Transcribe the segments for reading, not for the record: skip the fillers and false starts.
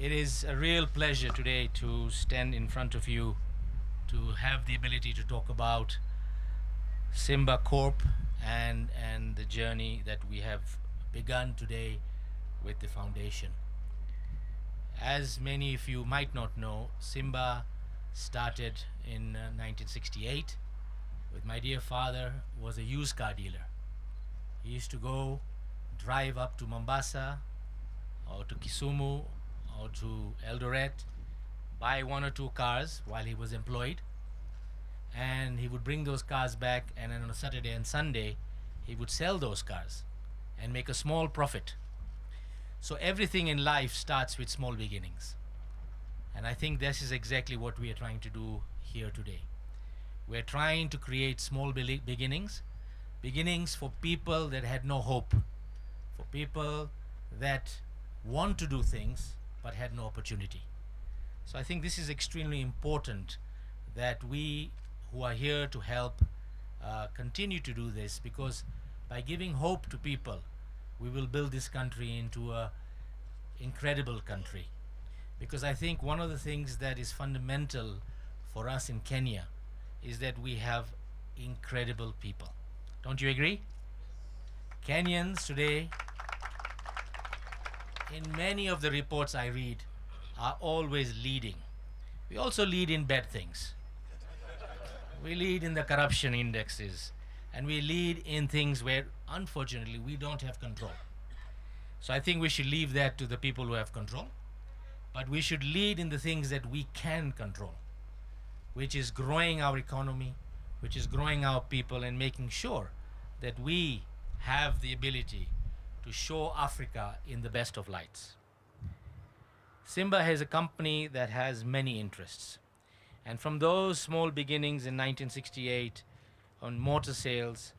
It is a real pleasure today to stand in front of you to have the ability to talk about Simba Corp and the journey that we have begun today with the foundation. As many of you might not know, Simba started in 1968 with my dear father was a used car dealer. He used to go drive up to Mombasa or to Kisumu or to Eldoret, buy one or two cars while he was employed, and he would bring those cars back, and then on a Saturday and Sunday he would sell those cars and make a small profit. So everything in life starts with small beginnings, and I think this is exactly what we are trying to do here today. We're trying to create small beginnings for people that had no hope, for people that want to do things but had no opportunity. So I think this is extremely important that we who are here to help continue to do this, because by giving hope to people, we will build this country into a incredible country. Because I think one of the things that is fundamental for us in Kenya is that we have incredible people. Don't you agree? Kenyans today, in many of the reports I read, are always leading. We also lead in bad things. We lead in the corruption indexes, and we lead in things where unfortunately we don't have control. So I think we should leave that to the people who have control, but we should lead in the things that we can control, which is growing our economy, which is growing our people, and making sure that we have the ability to show Africa in the best of lights. Simba has a company that has many interests. And from those small beginnings in 1968 on motor sales,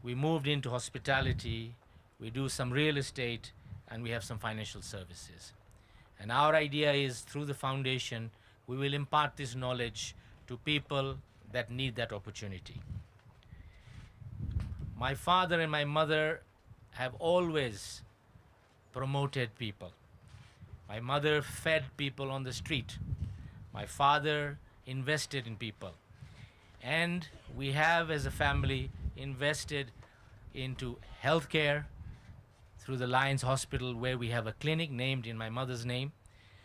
we moved into hospitality, we do some real estate, and we have some financial services. And our idea is, through the foundation, we will impart this knowledge to people that need that opportunity. My father and my mother have always promoted people. My mother fed people on the street. My father invested in people. And we have, as a family, invested into healthcare through the Lions Hospital, where we have a clinic named in my mother's name.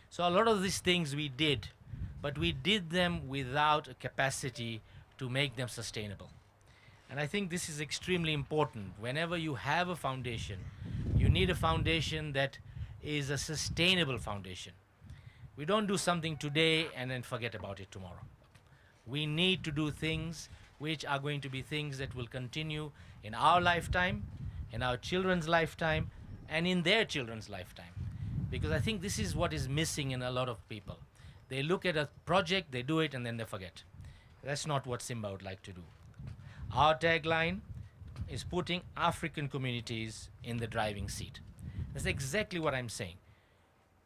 So a lot of these things we did, but we did them without a capacity to make them sustainable. And I think this is extremely important. Whenever you have a foundation, you need a foundation that is a sustainable foundation. We don't do something today and then forget about it tomorrow. We need to do things which are going to be things that will continue in our lifetime, in our children's lifetime, and in their children's lifetime. Because I think this is what is missing in a lot of people. They look at a project, they do it, and then they forget. That's not what Simba would like to do. Our tagline is putting African communities in the driving seat. That's exactly what I'm saying.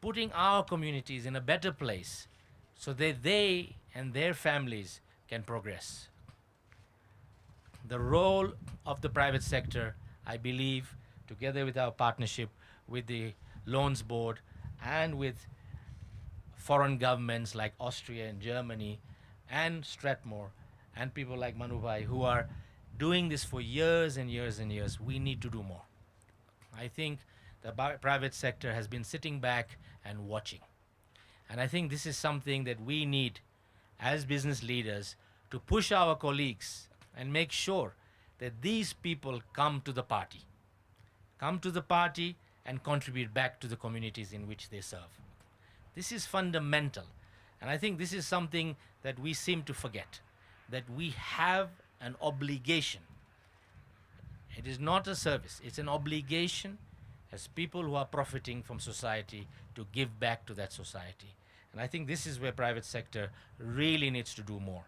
Putting our communities in a better place so that they and their families can progress. The role of the private sector, I believe, together with our partnership with the Loans Board and with foreign governments like Austria and Germany and Strathmore, and people like Manubhai who are doing this for years and years and years, we need to do more. I think the private sector has been sitting back and watching. And I think this is something that we need as business leaders to push our colleagues and make sure that these people come to the party. Come to the party and contribute back to the communities in which they serve. This is fundamental. And I think this is something that we seem to forget, that we have an obligation. It is not a service, it's an obligation as people who are profiting from society to give back to that society. And I think this is where private sector really needs to do more.